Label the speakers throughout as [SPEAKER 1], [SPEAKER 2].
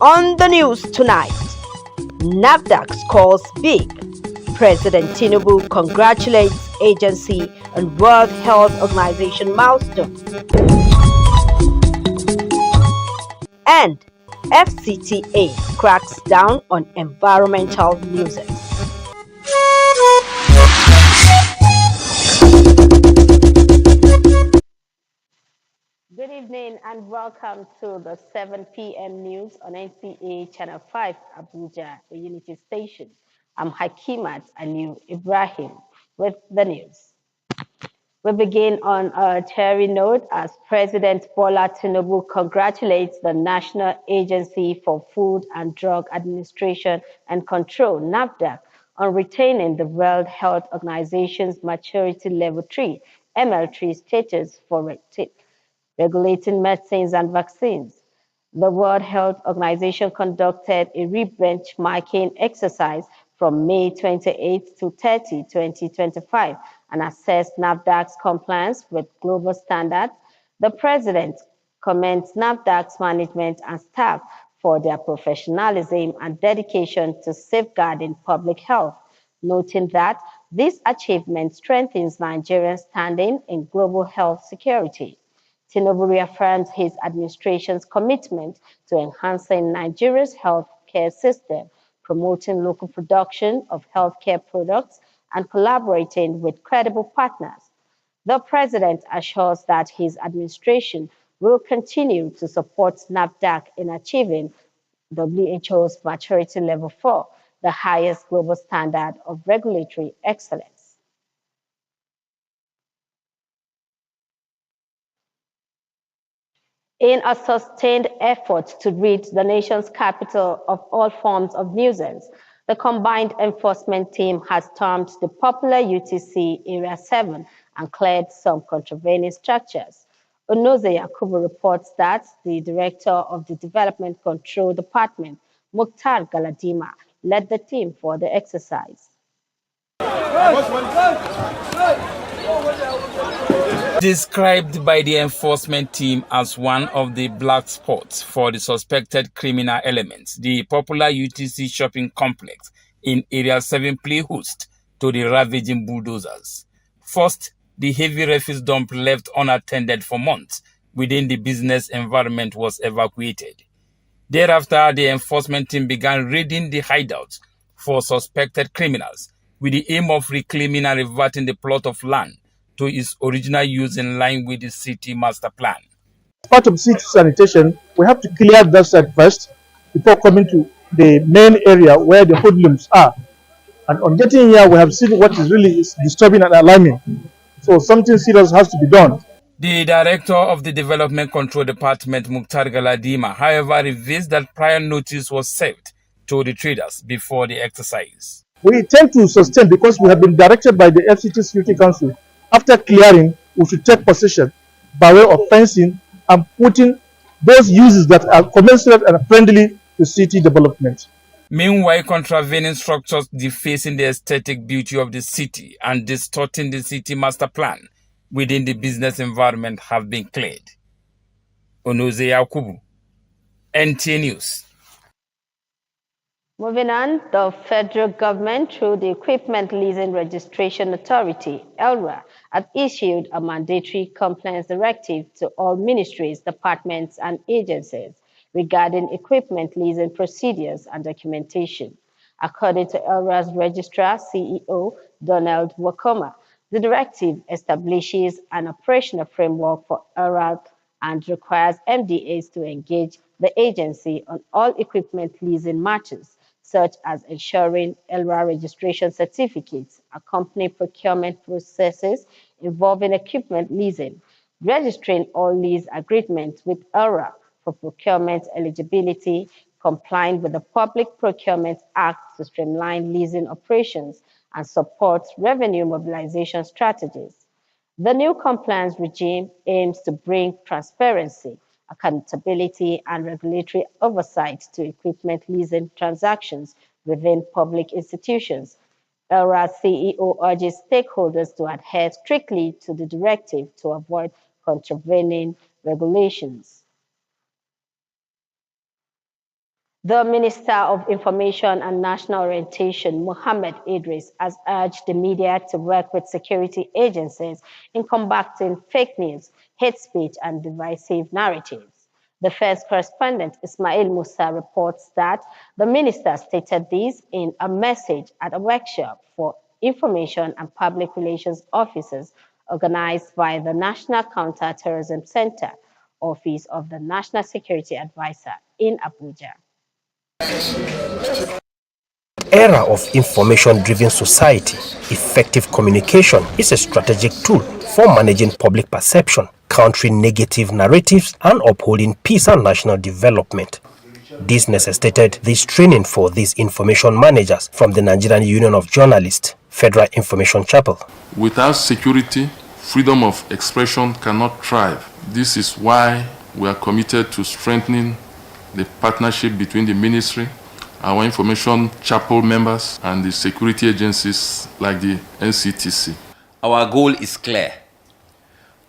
[SPEAKER 1] On the news tonight, NAFDAC scores big. President Tinubu congratulates agency on World Health Organization milestone. And FCTA cracks down on environmental nuisance. Good evening and welcome to the 7 p.m. news on NCA Channel 5, Abuja, the Unity Station. I'm Hakimat Aliu Ibrahim with the news. We begin on a cheery note as President Bola Tinubu congratulates the National Agency for Food and Drug Administration and Control, NAFDAC, on retaining the World Health Organization's Maturity Level 3, ML3 status for regulating medicines and vaccines. The World Health Organization conducted a re-benchmarking exercise from May 28 to 30, 2025, and assessed NAFDAC's compliance with global standards. The president commends NAFDAC's management and staff for their professionalism and dedication to safeguarding public health, noting that this achievement strengthens Nigeria's standing in global health security. Tinubu reaffirms his administration's commitment to enhancing Nigeria's healthcare system, promoting local production of healthcare products, and collaborating with credible partners. The president assures that his administration will continue to support NAFDAC in achieving WHO's Maturity Level 4, the highest global standard of regulatory excellence. In a sustained effort to rid the nation's capital of all forms of nuisance, the combined enforcement team has stormed the popular UTC Area 7 and cleared some contravening structures. Onoze Yakubu reports that the director of the Development Control Department, Mukhtar Galadima, led the team for the exercise.
[SPEAKER 2] Described by the enforcement team as one of the black spots for the suspected criminal elements, the popular UTC shopping complex in Area 7 play host to the ravaging bulldozers. First, the heavy refuse dump left unattended for months within the business environment was evacuated. Thereafter, the enforcement team began raiding the hideouts for suspected criminals with the aim of reclaiming and reverting the plot of land to its original use in line with the city master plan.
[SPEAKER 3] Part of city sanitation, we have to clear that side first before coming to the main area where the hoodlums are. And on getting here, we have seen what is really disturbing and alarming. So something serious has to be done.
[SPEAKER 2] The director of the Development Control Department, Mukhtar Galadima, however, reveals that prior notice was served to the traders before the exercise.
[SPEAKER 3] We intend to sustain because we have been directed by the FCT Security Council. After clearing, we should take possession by way of fencing and putting those uses that are commensurate and friendly to city development.
[SPEAKER 2] Meanwhile, contravening structures defacing the aesthetic beauty of the city and distorting the city master plan within the business environment have been cleared. Onoze Yakubu, NT News.
[SPEAKER 1] Moving on, the federal government, through the Equipment Leasing Registration Authority, ELRA, has issued a mandatory compliance directive to all ministries, departments, and agencies regarding equipment leasing procedures and documentation. According to ELRA's registrar CEO, Donald Wakoma, the directive establishes an operational framework for ELRA and requires MDAs to engage the agency on all equipment leasing matters, such as ensuring ELRA registration certificates, accompanying procurement processes involving equipment leasing, registering all lease agreements with ELRA for procurement eligibility, complying with the Public Procurement Act to streamline leasing operations, and support revenue mobilization strategies. The new compliance regime aims to bring transparency, accountability, and regulatory oversight to equipment leasing transactions within public institutions. ELRA CEO urges stakeholders to adhere strictly to the directive to avoid contravening regulations. The Minister of Information and National Orientation, Mohammed Idris, has urged the media to work with security agencies in combating fake news, hate speech, and divisive narratives. The first correspondent, Ismail Musa, reports that the minister stated this in a message at a workshop for information and public relations officers organized by the National Counterterrorism Center, Office of the National Security Advisor in Abuja.
[SPEAKER 4] Era of information-driven society, effective communication is a strategic tool for managing public perception, countering negative narratives, and upholding peace and national development. This necessitated this training for these information managers from the Nigerian Union of Journalists, Federal Information Chapel.
[SPEAKER 5] Without security, freedom of expression cannot thrive. This is why we are committed to strengthening the partnership between the ministry, our information chapel members, and the security agencies like the NCTC.
[SPEAKER 6] Our goal is clear: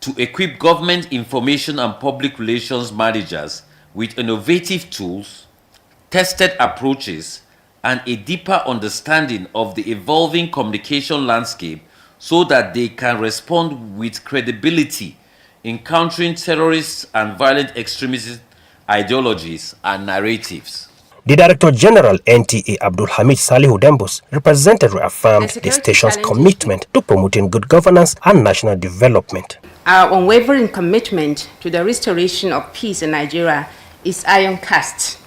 [SPEAKER 6] to equip government information and public relations managers with innovative tools, tested approaches, and a deeper understanding of the evolving communication landscape so that they can respond with credibility in countering terrorist and violent extremist ideologies and narratives.
[SPEAKER 4] The Director General NTA Abdul Hamid Salihu Dembus represented reaffirmed the station's commitment to promoting good governance and national development.
[SPEAKER 7] Our unwavering commitment to the restoration of peace in Nigeria is ironcast.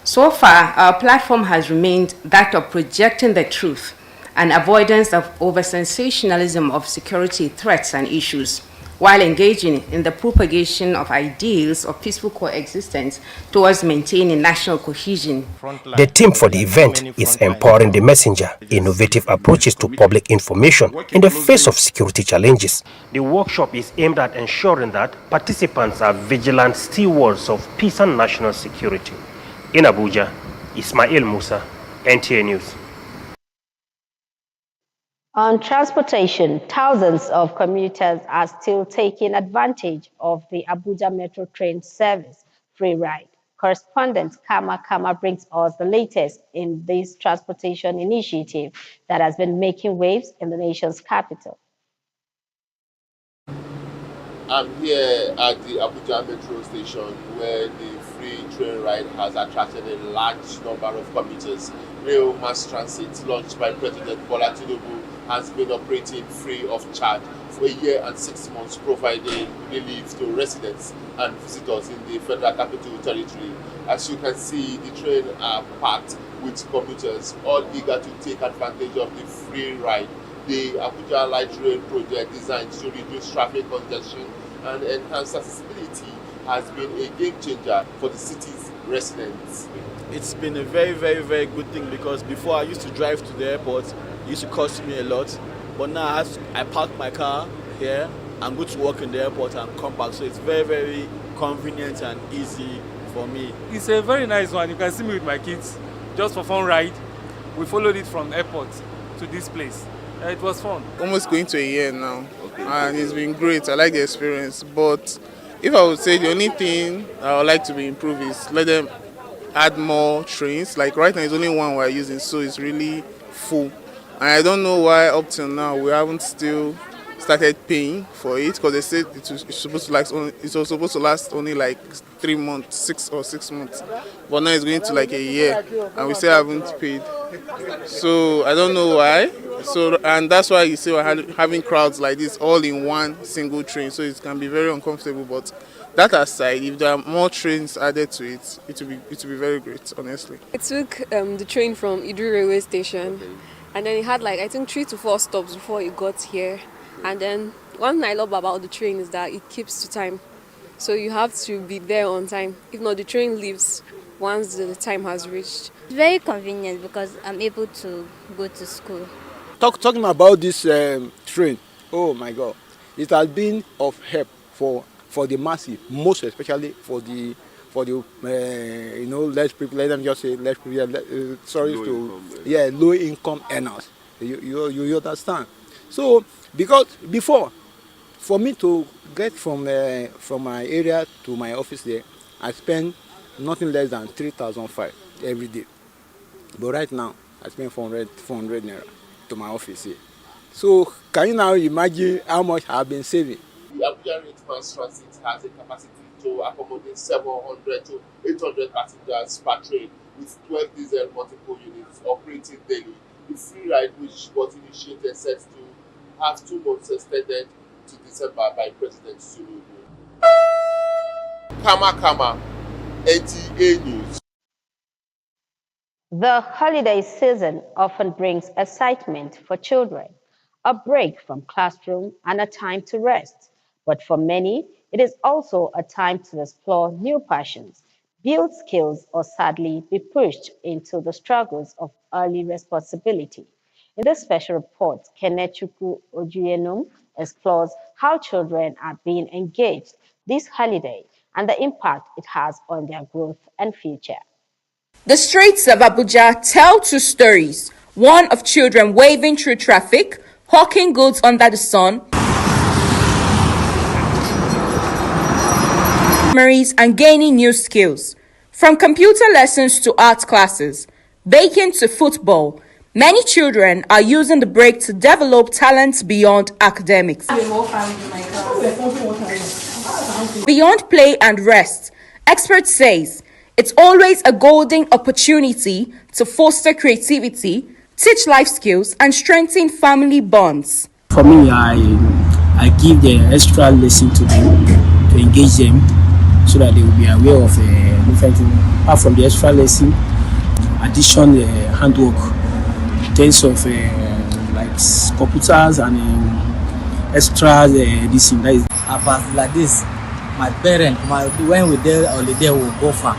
[SPEAKER 7] So far, our platform has remained that of projecting the truth and avoidance of over-sensationalism of security threats and issues, while engaging in the propagation of ideals of peaceful coexistence towards maintaining national cohesion.
[SPEAKER 4] The theme for the event is Empowering the Messenger, Innovative Approaches to Public Information in the Face of Security Challenges. The workshop is aimed at ensuring that participants are vigilant stewards of peace and national security. In Abuja, Ismail Musa, NTA News.
[SPEAKER 1] On transportation, thousands of commuters are still taking advantage of the Abuja Metro train service free ride. Correspondent Kama brings us the latest in this transportation initiative that has been making waves in the nation's capital.
[SPEAKER 8] I'm here at the Abuja Metro station where the free train ride has attracted a large number of commuters. Rail mass transit launched by President Bola Tinubu has been operating free of charge for a year and 6 months, providing relief to residents and visitors in the Federal Capital Territory. As you can see, the train are packed with commuters, all eager to take advantage of the free ride. The Abuja Light Rail project, designed to reduce traffic congestion and enhance accessibility, has been a game changer for the city's residents.
[SPEAKER 9] It's been a very, very, very good thing, because before I used to drive to the airport, it used to cost me a lot. But now I park my car here and go to work in the airport and come back. So it's very, very convenient and easy for me.
[SPEAKER 10] It's a very nice one. You can see me with my kids, just for fun ride. We followed it from the airport to this place. It was fun.
[SPEAKER 11] Almost going to a year now, and it's been great. I like the experience, but if I would say the only thing I would like to be improved is let them add more trains. Like right now, it's only one we're using, so it's really full. And I don't know why up till now we haven't still started paying for it, because they said it's supposed to last only, it was supposed to last only like 3 months, 6 months, but now it's going to like a year, and we still haven't paid. So I don't know why. So, and that's why you see we're having crowds like this all in one single train, so it can be very uncomfortable. But that aside, if there are more trains added to it, it will be very great, honestly.
[SPEAKER 12] I took the train from Idri railway station, and then it had like I think 3 to 4 stops before it got here. And then one thing I love about the train is that it keeps to time, so you have to be there on time. If not, the train leaves once the time has reached.
[SPEAKER 13] It's very convenient because I'm able to go to school.
[SPEAKER 14] Talking about this train, oh my God, it has been of help for the masses, most especially for the less people. Let them just say less people. Low income earners. You understand? So because before, for me to get from my area to my office there, I spend nothing less than 3,500 every day. But right now, I spend 400 naira to my office here. So can you now imagine how much I've been saving?
[SPEAKER 8] The Abuja Mass Transit has a capacity to accommodate 700 to 800 passengers per train with 12 diesel multiple units operating daily. The free ride, which was initiated, set to have 2 months extended to December by President Tinubu. Kama, NTA News.
[SPEAKER 1] The holiday season often brings excitement for children, a break from classroom and a time to rest. But for many, it is also a time to explore new passions, build skills, or sadly be pushed into the struggles of early responsibility. In this special report, Kenechukwu Ojuyenum explores how children are being engaged this holiday and the impact it has on their growth and future.
[SPEAKER 15] The streets of Abuja tell 2 stories, one of children waving through traffic, hawking goods under the sun, memories and gaining new skills. From computer lessons to art classes, baking to football, many children are using the break to develop talents beyond academics. Beyond play and rest, experts say it's always a golden opportunity to foster creativity, teach life skills, and strengthen family bonds.
[SPEAKER 16] For me, I give the extra lesson to them to engage them so that they will be aware of different things. Apart from the extra lesson, addition handwork, in terms of like computers and extra this thing. That is
[SPEAKER 17] apart like this. My parents, when we did holiday, we go far.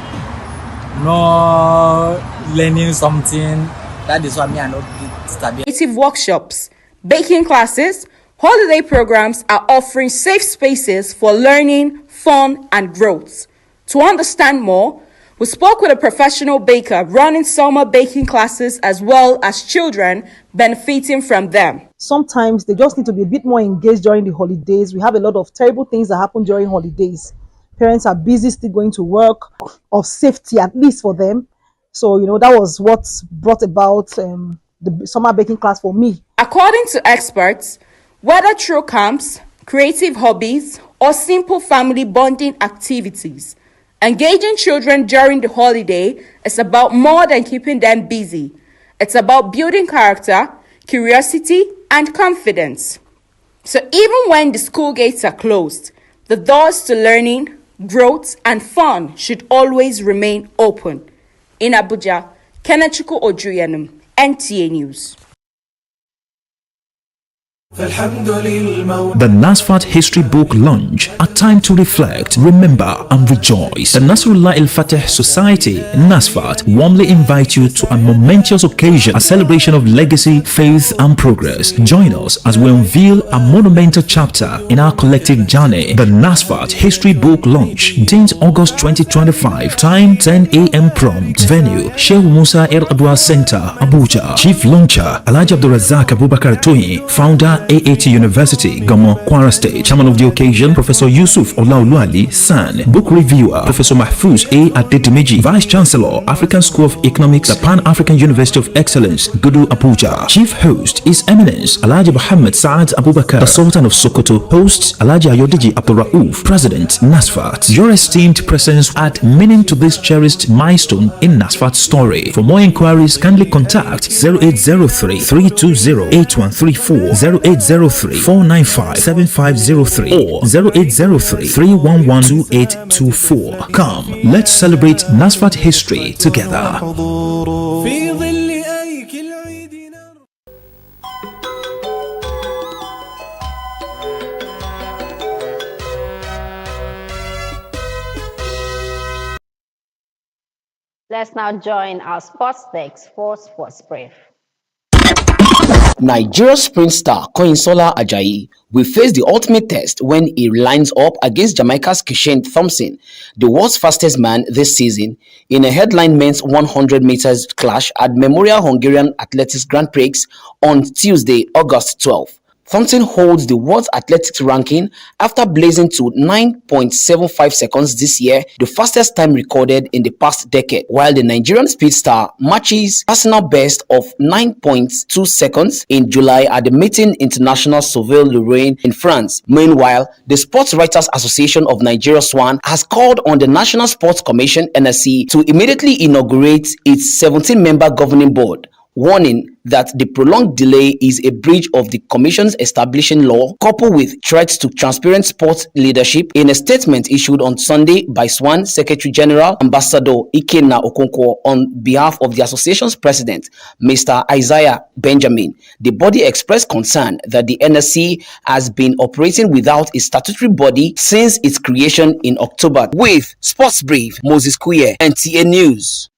[SPEAKER 17] No learning something. That is why me I not stability.
[SPEAKER 15] Creative workshops, baking classes, holiday programs are offering safe spaces for learning, fun, and growth. To understand more, we spoke with a professional baker running summer baking classes as well as children benefiting from them.
[SPEAKER 18] Sometimes they just need to be a bit more engaged during the holidays. We have a lot of terrible things that happen during holidays. Parents are busy still going to work, of safety at least for them. So, that was what brought about the summer baking class for me.
[SPEAKER 15] According to experts, whether through camps, creative hobbies, or simple family bonding activities, engaging children during the holiday is about more than keeping them busy. It's about building character, curiosity, and confidence. So even when the school gates are closed, the doors to learning, growth, and fun should always remain open. In Abuja, Kenechukwu Ojuyenum, NTA News.
[SPEAKER 19] The NASFAT History Book Launch, a time to reflect, remember and rejoice. The Nasrullah El-Fateh Society, NASFAT, warmly invite you to a momentous occasion, a celebration of legacy, faith and progress. Join us as we unveil a monumental chapter in our collective journey. The NASFAT History Book Launch, date August 2025, time 10 a.m. prompt. Venue, Sheikh Musa El-Abwa Center, Abuja. Chief Launcher, Alhaji Abdulrazak Abubakar Toyi, founder AAT University, Gomo, Kwara State. Chairman of the occasion, Professor Yusuf Olaoluwali, SAN. Book reviewer, Professor Mahfouz A. Adedimeji, Vice Chancellor, African School of Economics, the Pan-African University of Excellence, Gudu, Abuja. Chief host is Eminence Alhaji Muhammad Saad Abubakar, the Sultan of Sokoto. Host Alhaji Ayodeji Abdul Rauf, President, NASFAT. Your esteemed presence add meaning to this cherished milestone in NASFAT's story. For more inquiries, kindly contact 0803 320 8134, 0803 495 7503, or 0803 311 2824. Come, let's celebrate NASFAT history together.
[SPEAKER 1] Let's now join our sports desk for Sports Brief.
[SPEAKER 20] Nigeria's sprint star Koinsola Ajayi will face the ultimate test when he lines up against Jamaica's Keshane Thompson, the world's fastest man this season, in a headline men's 100 meters clash at Memorial Hungarian Athletics Grand Prix on Tuesday, August 12th. Thompson holds the world's athletics ranking after blazing to 9.75 seconds this year, the fastest time recorded in the past decade, while the Nigerian speed star matches personal best of 9.2 seconds in July at the Meeting International Sauve-Lorraine in France. Meanwhile, the Sports Writers Association of Nigeria (SWAN) has called on the National Sports Commission (NSC) to immediately inaugurate its 17-member governing board, warning that the prolonged delay is a breach of the Commission's establishing law, coupled with threats to transparent sports leadership. In a statement issued on Sunday by SWAN Secretary General Ambassador Ikenna Okonkwo on behalf of the association's president, Mr. Isaiah Benjamin, the body expressed concern that the NSC has been operating without a statutory body since its creation in October. With Sports Brief, Moses Kuye, NTA News.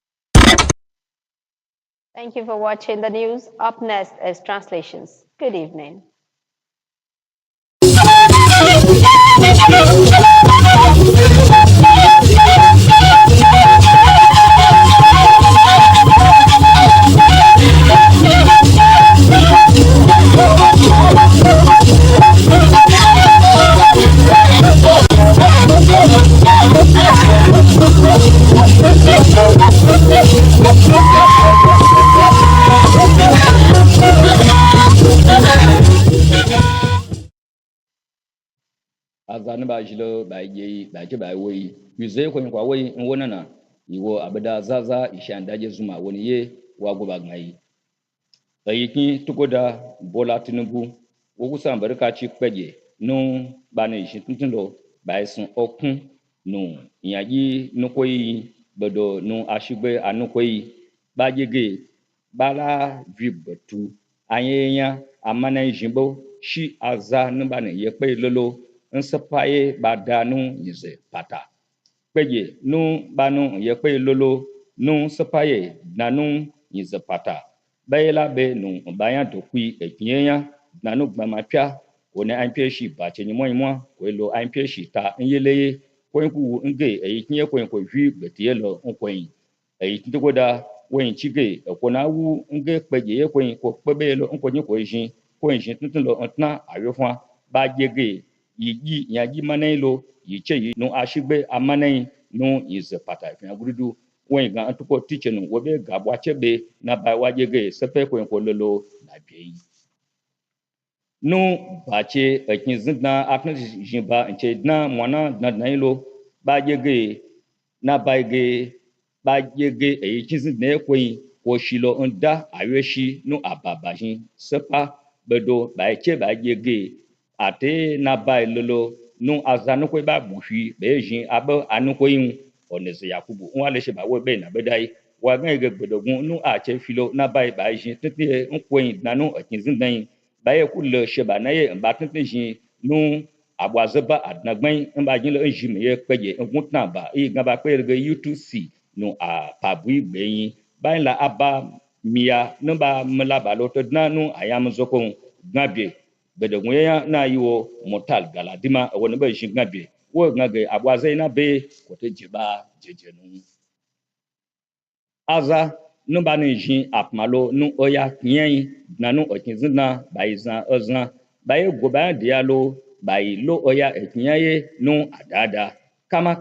[SPEAKER 1] Thank you for watching the news. Up next is translations. Good evening.
[SPEAKER 21] Azani ba jilo ba yi ba ke ba woyi yuze ko kwa woyi nwona na iwo abada zaza ishandaje zuma woni ye wa go ba ngai ayiki tukoda Bola Tinubu wogu sambarka chi peje no bani shi tuntundo ba sun okun no yaji no koyi bodo no ashigbe anukoyi ba jege bala vibatu anyenya amana jimbo shi aza no bani ye pe lolo nsepaye badanu yize pata peje nu banu ye pe lolo nu sepaye nanu yize pata bayela be nu baya to kui ekinya nanu gbamapia one anpie shi ba chenyi moyimo ko lo anpie shi ta nyele ko ku nge ekinya ko hwi betie lo nkoyin ekinya goda wen chige ko na wu nge peje ko pebe lo nkonyi ko jin tuntun lo ntna ayofan ba jege yi yaji manai lo yi che yi no ashigbe amanai no is pata fi agudu wen ga antuko teacher no wo be ga bwa chebe na ba waje ge sepe ko lolo na bi no ba che ekin zinda afna jimba nche na mwana na lo ba jege na ba ge e kin ne ko shilo nda ayeshi no ababajin sepa bedo ba che ba jege ate na bai lolo nu azanu ko ba buhi bejin abo anukoyin onese yakubu won le se ba wo be na bedai wa gan ge gbodogun nu a che filo na bai ba jin tete nkoyin nanu akin zindan ba ye ku le se ba na ye ba tete jin nu abwazeba adnagban mba jin le jin ye peje ngun tan ba e gan ba pe ge u2c nu a pabu igbeyin ba la aba mia nu ba mla ba lo to nanu ayam zokon gabe bedogun ya na yiwo mortal galadima woni be shin gabe wo ngage abwaze na be ko te jiba jejenu aza no ba ni jin apmalo nu oya kien nanu okinzina baizan ozan baye go ba dialo bai lo oya etinyaye no adada kama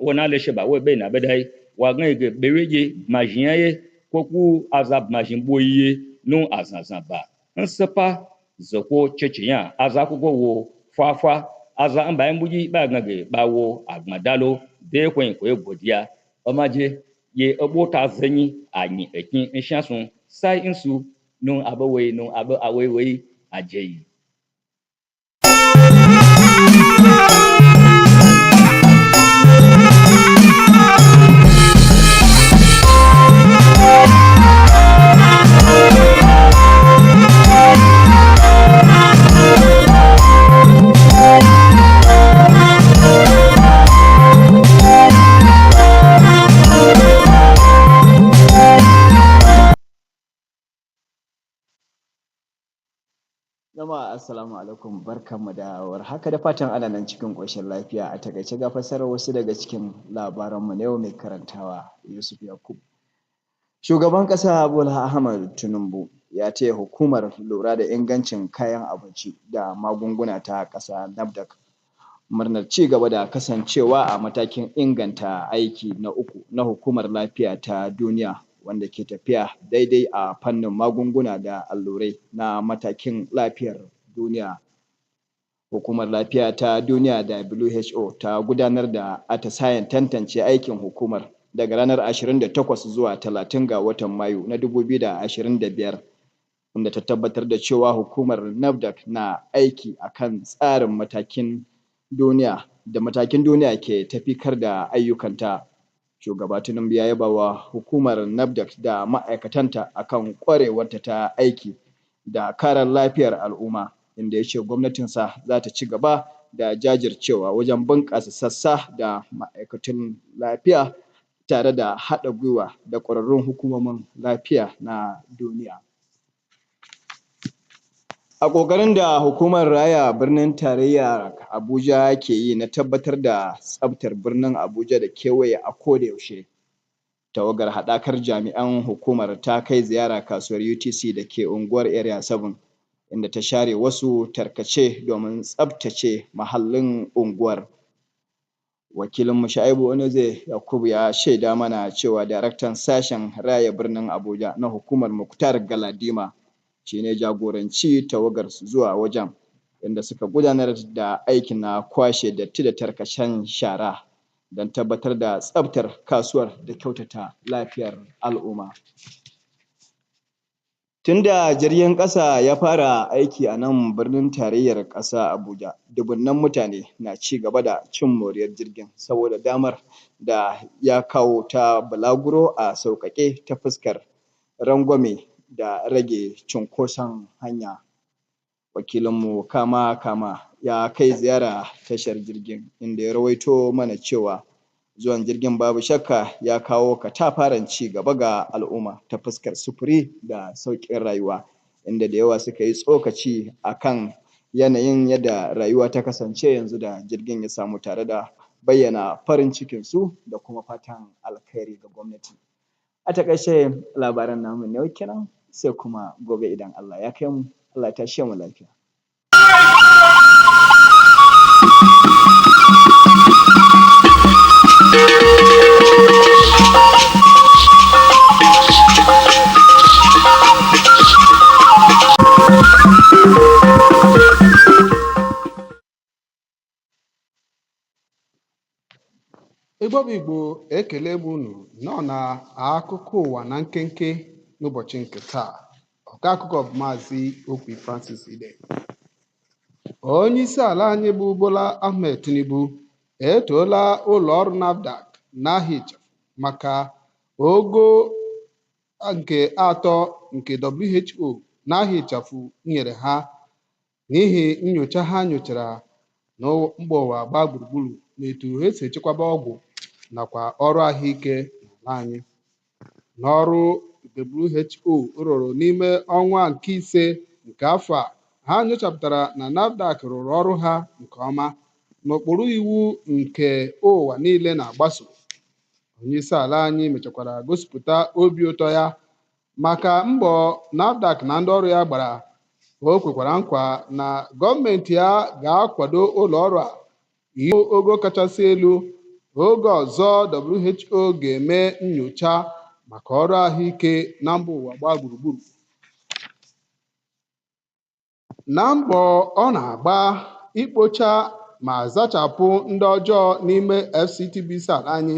[SPEAKER 21] wona le sheba we be na bedai wa ngege bereje majiaye koku azab majin boye no azazaba nsepa zoko chechiya azakugo wo fafa aza mba mbuji ba ngege ba wo agmadalo de kwen ko egodia omaje ye ogbota zenyi anyi ekin nshasun sai nsu no abawe no aba awewe ajeyi.
[SPEAKER 3] Jama'a assalamu alaikum barkanmu da warhaka da fatan ana nan cikin ƙoshin lafiya a takaice ga fassarar wasu daga cikin labaranmu na yau mai karantawa Yusuf Yakub. Shugaban ƙasa Bola Ahmed Tinubu ya taya hukumar lura da ingancin kayan abinci da magunguna ta ƙasa NAFDAC murnar ci gaba da kasancewa a matakin inganta aiki na uku na hukumar lafiya ta duniya wanda ke tafiya daidai a fannin magunguna da allurai na matakin lafiyar duniya. Hukumar lafiya ta duniya WHO ta gudanar da atisayen tantance aikin hukumar daga ranar 28 zuwa 30 ga watan Mayu na 2025 wanda ta tabbatar da cewa hukumar NAFDAC na aiki akan tsarin matakin duniya ke tafikar da ayyukanta. Shugaba Tinubu ya yaba wa hukumar NAFDAC da ma'aikatanta akan ƙwarewarta ta aiki da kare lafiyar al'umma inda ya ce gwamnatinsa za ta ci gaba da jajircewa wajen bunƙasa sassa da ma'aikatan lafiya tare da haɗa gwiwa da ƙwararrun hukumomin lafiya na duniya. A ƙoƙarin da hukumar raya birnin tarayya Abuja ke yi na tabbatar da tsaftar birnin Abuja da kewaye a koda yaushe, tawagar haɗakar jami'an hukumar ta kai ziyara kasuwar UTC da ke unguwar Area 7 inda ta share wasu tarkace domin tsaftace muhallin unguwar. Wakilinmu Sha'ibu Onoze Yakubu ya shaida mana cewa daraktan sashen raya birnin Abuja na hukumar Muktar Galadima shi ne jagoranci tawagar su zuwa wajen inda suka gudanar da aikin na kwashe datti da tarkacen shara don tabbatar da tsaftar kasuwar da kyautata lafiyar al'umma. Tunda jirgin ƙasa ya fara aiki a nan birnin tarayyar ƙasa Abuja, dubunnan mutane na ci gaba da cin moriyar jirgin saboda damar da ya kawo ta balaguro a sauƙaƙe ta fuskar rangwame da rage cunkoson hanya. Wakilinmu Kama ya kai ziyara tashar jirgin inda ya rawaito mana cewa zuwan jirgin babu shakka ya kawo katafaren ci gaba ga al'umma ta fuskar sufuri da sauƙin rayuwa inda da yawa suka yi tsokaci akan yanayin yadda rayuwa ta kasance yanzu da jirgin ya samu tare da bayyana farin cikinsu da kuma fatan alkhairi ga gwamnati. A taƙaice labaran namu na yau kenan sai kuma gobe idan Allah ya kai mu. Allah ya tashe mu lafiya.
[SPEAKER 22] Igbo bụ Igbo ekele m unu nọ na akụkọ ụwa na nkenke n'ụbọchị nke taa. Ọka akụkọ bụ Maazị Okwi Francis Ide. Onye isi ala anyị bụ Bola Ahmed Tinubu etoola ụlọ ọrụ NAFDAC n'aha ịchafụ maka ogo nke atọ nke WHO n'aha ịchafụ nyere ha n'ihi nyocha ha nyochara na mba ụwa gbaa gburugburu n'etu ha si echekwaba ọgwụ nakwa ọrụ ahụike n'ala anyị. N'ọrụ WHO rụrụ n'ime ọnwa nke ise nke afọ a, ha nyochapụtara na NAFDAC rụrụ ọrụ ha nke ọma n'ụkpụrụ iwu nke ụwa niile na-agbaso. Onye isi ala anyị mechakwara gosipụta obi ụtọ ya maka mbọ NAFDAC na ndị ọrụ ya gbara O kwekwara nkwa na gọọmenti ya ga-akwado ụlọ ọrụ a ihe ogo kachasị elu oge ọzọ WHO ga-eme nnyocha maka ọrụ ahụike na mba ụwa gbaa gburugburu. Na mbọ ọ na-agba ikpocha ma zachapụ ndị ọjọọ n'ime FCTBC ala anyị,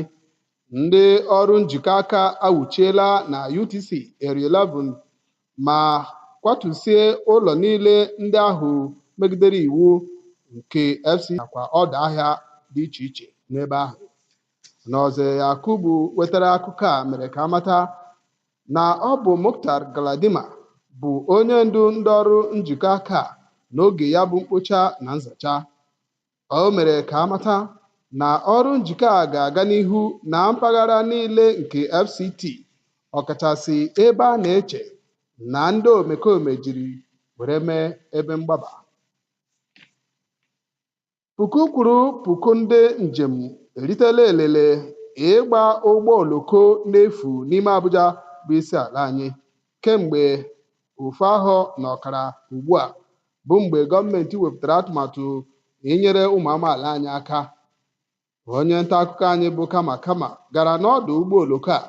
[SPEAKER 22] ndị ọrụ njikọ aka awụchiela na UTC Area 11 ma kwatusie ụlọ niile ndị ahụ megidere iwu nke FCTBC nakwa ọdọ ahịa dị iche iche n'ebe ahụ. Nọzir Yakubu wetara akụkọ a mere ka amata na ọ bụ Mukhtar Galadima bụ onye ndu ndị ọrụ njikọ aka n'oge ya bụ mkpocha na nzacha. O mere ka amata na ọrụ njikọ a ga-aga n'ihu na mpaghara niile nke FCT, ọkachasị ebe a na-eche na ndị omekome jiri were mee ebe mgbaba. Puku kwuru puku ndị njem eritela elele ịgba ụgbọ oloko n'efu n'ime Abuja bụ isi ala anyị kemgbe ofu ahọ na ọkara ugbu a, bụ mgbe gọọmenti wepụtara atụmatụ inyere ụmụ amaala anyị aka. Onye nta akụkọ anyị bụ Kama gara n'ọdụ ụgbọ oloko a.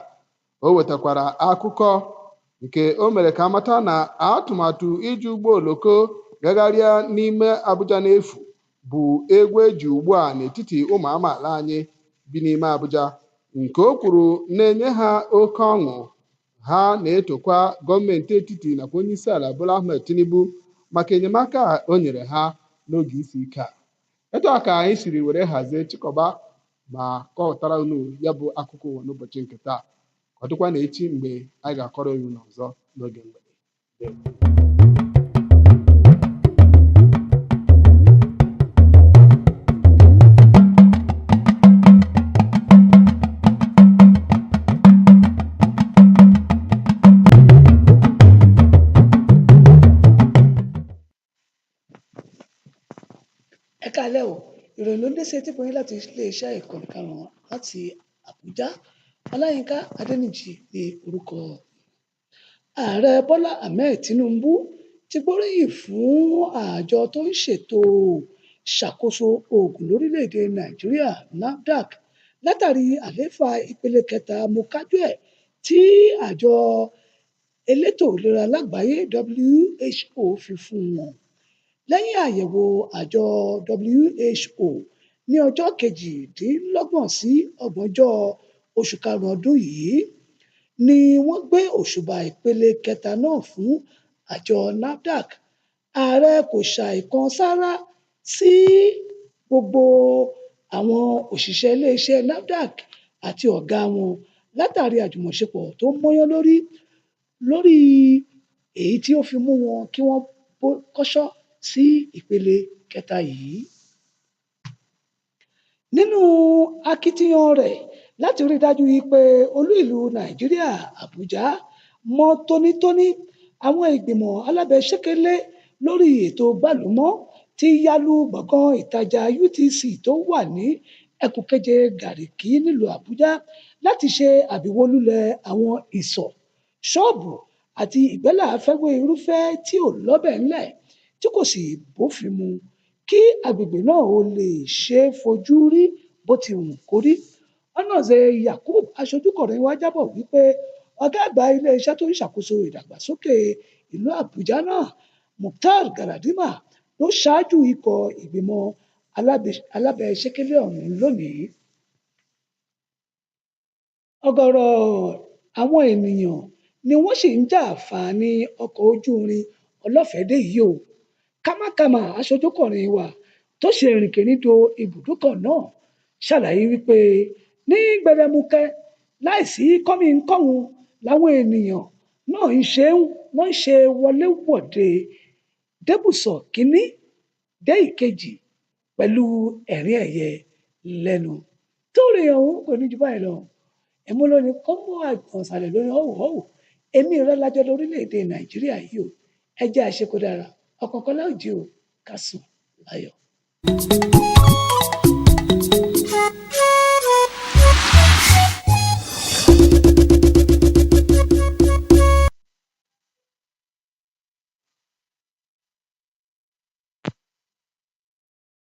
[SPEAKER 22] O wetakwara akụkọ nke o mere ka amata na atụmatụ iji ụgbọ oloko gagharịa n'ime Abuja n'efu bụ egwu eji ugbu a n'etiti ụmụ amaala anyị bi n'ime Abuja, nke o kwuru na-enye ha oke ọṅụ. Ha na-etokwa gọọmenti etiti nakwa onye isi ala Bola Ahmed Tinubu maka enyemaka o nyere ha n'oge isi ike a. Etu a ka anyị siri were hazie chịkọba ma kọpụtara unu ya bụ akụkọ ụwa n'ụbọchị nke taa. Ọ dịkwa na echi mgbe anyị ga-akọrọ unu n'ọzọ n'oge mgbede.
[SPEAKER 2] Ẹ káalẹ́ o, ìròyìn ló ń dé sí etí gbọ̀nyìn láti iléeṣẹ́ ìkànnì karùn-ún láti Àbújá. Ọláyínká Adéníjì ní orúkọ. Ààrẹ Bọ́lá Ahmed Tinubu ti gbóríyìn fún àjọ tó ń ṣètò ìṣàkóso oògùn lórílẹ̀‐èdè Nàìjíríà NAFDAC látàrí àlééfà ìpele kẹta mọ́kájú-ẹ̀ tí àjọ elétò ìlera lágbàáyé WHO fi fún wọn. Lẹ́yìn àyẹ̀wò àjọ WHO ní ọjọ́ 28 sí 30 oṣù karùn-ún ọdún yìí ni wọ́n gbé òṣùbà ìpele kẹta náà fún àjọ NAFDAC. Ààrẹ kò ṣàì kan sáárá sí gbogbo àwọn òṣìṣẹ́ iléeṣẹ́ NAFDAC àti ọ̀gá wọn látàrí àjùmọ̀ṣepọ̀ tó mọ́yán lórí èyí tí ó fi mú wọn kí wọ́n kọ́ṣọ́ sí ìpele kẹta yìí. Nínú akitiyan rẹ̀ láti rí dájú wípé olú ìlú Nàìjíríà Àbújá mọ́ tónítóní, àwọn ìgbìmọ̀ alábẹ́sẹ́kẹ́lé lórí ètò gbàlúmọ̀ ti yálù gbọ̀ngàn ìtajà UTC tó wà ní ẹkùn keje Gàríkì nílùú Àbújá láti ṣe àbíwólulẹ̀ àwọn ìsọ̀, ṣọ́ọ̀bù àti ìgbẹ́là-fẹ́gbé irúfẹ́ tí ò lọ́bẹ̀ ńlẹ̀ tí kò sì bófin mu kí agbègbè náà ó lè ṣe é fojú rí bó ti wù kó rí. Nọzir Yakubu, aṣojúkọ̀ròyìn wa jábọ̀ wípé ọ̀gá àgbà iléeṣẹ́ tó ń ṣàkóso ìdàgbàsókè ìlú Àbújá náà, Mukhtar Galadima, ló ṣáájú ikọ̀ ìgbìmọ̀ alábẹ́sẹ́kẹ́lé ọ̀hún lónìí. Ọ̀gọ̀rọ̀ àwọn ènìyàn ni wọ́n sì ń jàǹfààní ọkọ̀ ojú irin ọlọ́fẹ̀dé yìí o. Kama, aṣojúkọ̀ròyìn wa tó ṣe ìrìnkèrindò ibùdókọ̀ náà ṣàlàyé wípé ní gbẹdẹmukẹ láìsí kọ́mi-kọ́hun làwọn ènìyàn náà ń ṣe wọléwọ̀de débùsọ̀ kínní dé ìkejì pẹ̀lú ẹ̀rín ẹ̀yẹ lẹ́nu. Torí ọ̀hún kò ní jù báyìí lọ. Ẹ̀mú lóní kọ́ mọ́ àgbọ̀n ìsàlẹ̀ lórí ọ̀wọ̀ èmi rẹ̀ lájọ lórílẹ̀‐èdè Nàìjíríà yìí o. Ẹ jẹ́ àṣekọ̀dára ọ̀kọ̀ọ̀kan láòjì o, ká sùn láyọ̀.